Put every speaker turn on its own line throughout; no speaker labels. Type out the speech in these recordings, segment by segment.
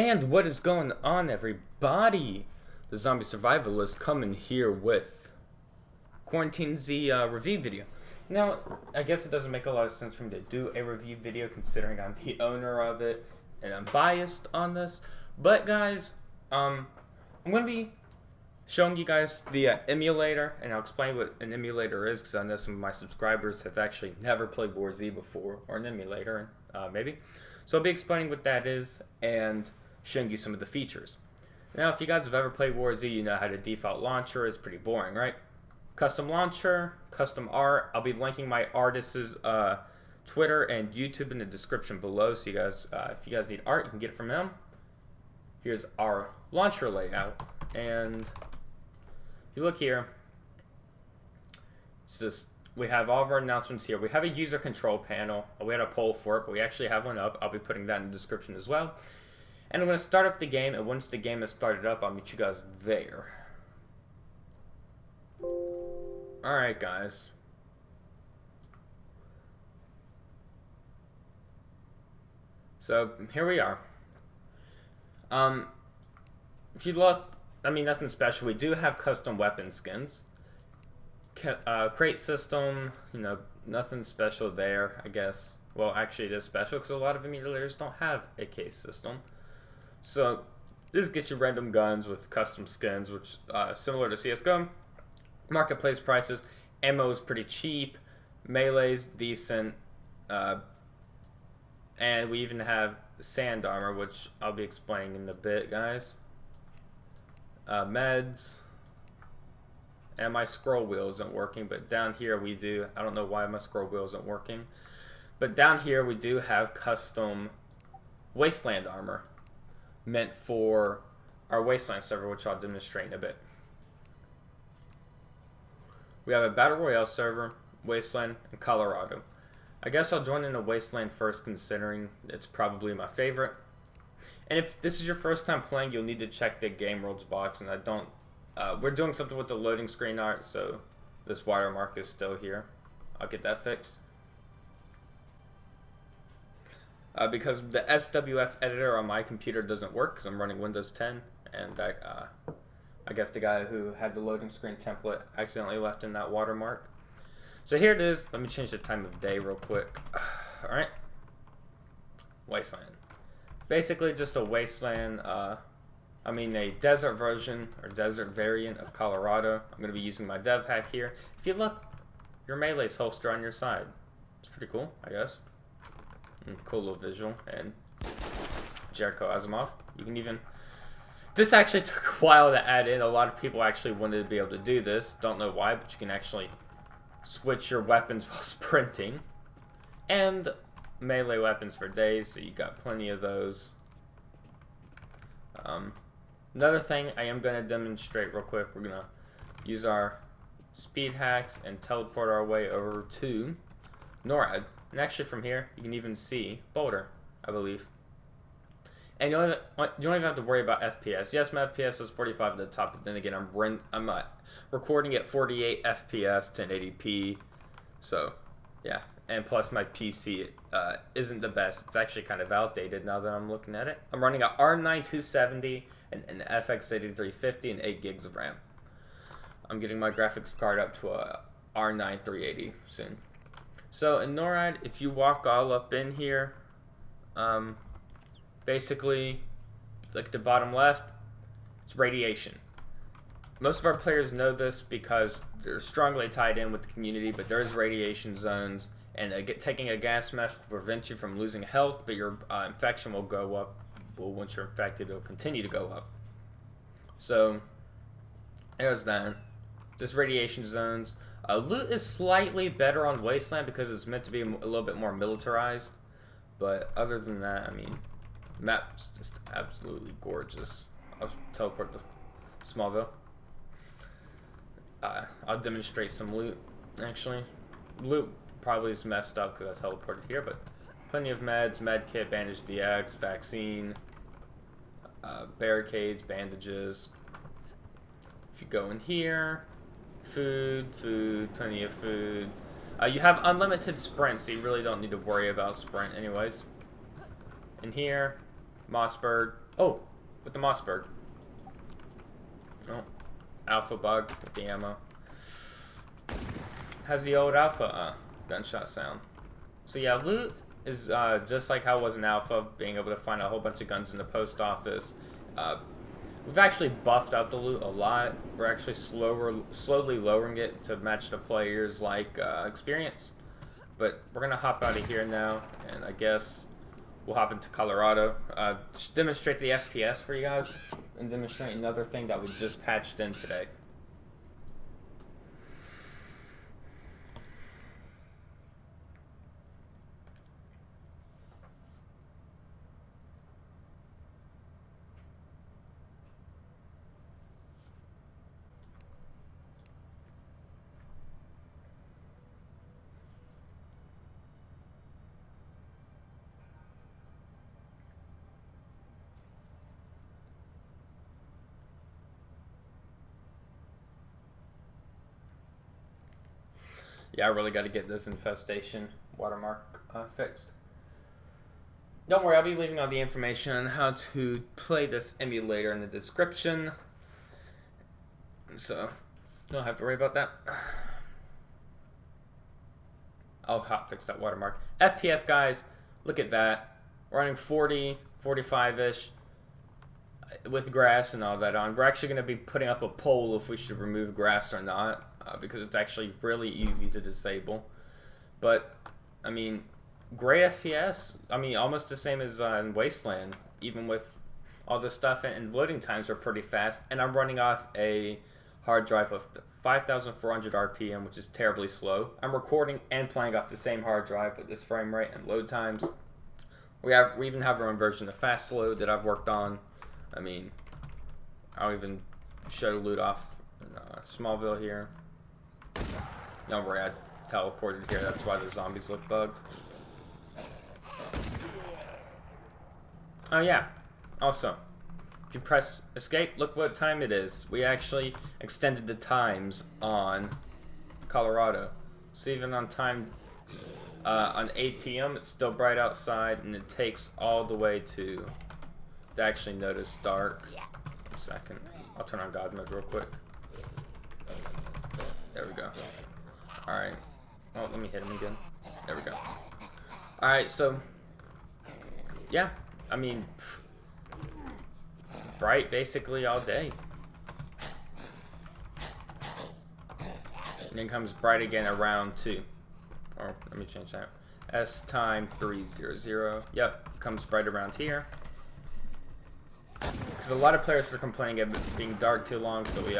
And what is going on, everybody? The Zombie Survivalist coming here with QuarantineZ review video. Now, I guess it doesn't make a lot of sense for me to do a review video considering I'm the owner of it and I'm biased on this. But guys, I'm going to be showing you guys the emulator, and I'll explain what an emulator is because I know some of my subscribers have actually never played WarZ before, or an emulator, maybe. So I'll be explaining what that is and showing you some of the features. Now, if you guys have ever played WarZ, you know how the default launcher is pretty boring, right? Custom launcher, custom art. I'll be linking my artist's Twitter and YouTube in the description below, so you guys, if you guys need art, you can get it from them. Here's our launcher layout, and if you look here, it's just, we have all of our announcements here. We have a user control panel. We had a poll for it, but we actually have one up. I'll be putting that in the description as well. And I'm going to start up the game, and once the game is started up, I'll meet you guys there. Alright, guys. So, here we are. If you look, I mean, nothing special. We do have custom weapon skins. Crate system, you know, nothing special there, I guess. Well, actually it is special because a lot of emulators don't have a case system. So, this gets you random guns with custom skins, which similar to CSGO. Marketplace prices, ammo is pretty cheap, melee's decent, and we even have sand armor, which I'll be explaining in a bit, guys. Meds, and my scroll wheel isn't working, but down here we do, I don't know why my scroll wheel isn't working, but down here we do have custom Wasteland armor, meant for our Wasteland server, which I'll demonstrate in a bit. We have a Battle Royale server, Wasteland, and Colorado. I guess I'll join in the Wasteland first, considering it's probably my favorite. And if this is your first time playing, you'll need to check the game rules box, and I don't... we're doing something with the loading screen art, so this watermark is still here. I'll get that fixed. Because the SWF editor on my computer doesn't work, because I'm running Windows 10, and I guess the guy who had the loading screen template accidentally left in that watermark. So here it is. Let me change the time of day real quick. Alright. Wasteland. Basically just a Wasteland, a desert version, or desert variant of Colorado. I'm going to be using my dev hack here. If you look, your melee's holster on your side. It's pretty cool, I guess. Cool little visual. And Jericho Asimov. You can even... This actually took a while to add in. A lot of people actually wanted to be able to do this. Don't know why, but you can actually switch your weapons while sprinting. And melee weapons for days, so you got plenty of those. Another thing I am going to demonstrate real quick. We're going to use our speed hacks and teleport our way over to NORAD. And actually from here, you can even see Boulder, I believe. And you don't even have to worry about FPS. Yes, my FPS is 45 at the top, but then again, I'm recording at 48 FPS, 1080p. So, yeah. And plus, my PC isn't the best. It's actually kind of outdated now that I'm looking at it. I'm running a R9 270 and an FX 8350 and 8 gigs of RAM. I'm getting my graphics card up to a R9 380 soon. So, in NORAD, if you walk all up in here, basically, like the bottom left, it's radiation. Most of our players know this because they're strongly tied in with the community, but there's radiation zones, and taking a gas mask will prevent you from losing health, but your infection will go up. Well, once you're infected, it'll continue to go up. So, there's that. Just radiation zones. Loot is slightly better on Wasteland because it's meant to be a little bit more militarized, but other than that, I mean, map's just absolutely gorgeous. I'll teleport to Smallville. I'll demonstrate some loot, actually. Loot probably is messed up because I teleported here, but plenty of meds, med kit, bandage DX, vaccine, barricades, bandages. If you go in here, food, plenty of food. You have unlimited sprint, so you really don't need to worry about sprint anyways. In here, Mossberg, Oh, with the Mossberg. Oh, alpha bug with the ammo. Has the old alpha gunshot sound. So yeah, loot is just like how it was in alpha, being able to find a whole bunch of guns in the post office. We've actually buffed up the loot a lot. We're actually slowly lowering it to match the players' experience. But we're gonna hop out of here now, and I guess we'll hop into Colorado. Just demonstrate the FPS for you guys, and demonstrate another thing that we just patched in today. Yeah, I really got to get this infestation watermark fixed. Don't worry, I'll be leaving all the information on how to play this emulator in the description. So, don't have to worry about that. I'll hotfix that watermark. FPS, guys, look at that. Running 40, 45-ish with grass and all that on. We're actually going to be putting up a poll if we should remove grass or not. Because it's actually really easy to disable. But, I mean, great FPS. I mean, almost the same as in Wasteland, even with all this stuff. And loading times are pretty fast. And I'm running off a hard drive of 5,400 RPM, which is terribly slow. I'm recording and playing off the same hard drive with this frame rate and load times. We even have our own version of fast load that I've worked on. I mean, I'll even show loot off in Smallville here. Don't worry, I teleported here, that's why the zombies look bugged. Oh yeah, also, if you press escape, look what time it is. We actually extended the times on Colorado. So even on time, on 8 p.m. it's still bright outside, and it takes all the way to actually notice dark. A second, I'll turn on God mode real quick. There we go. Alright. Oh, let me hit him again. There we go. Alright, so yeah, I mean, bright basically all day. And then comes bright again around 2. Or let me change that. S time 300. Yep, comes bright around here. Because a lot of players were complaining of it being dark too long, so we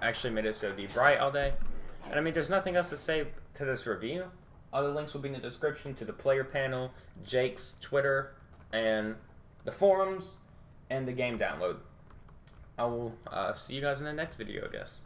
actually made it so it'd be bright all day. And I mean, there's nothing else to say to this review. All the links will be in the description to the player panel, Jake's Twitter, and the forums, and the game download. I will see you guys in the next video, I guess.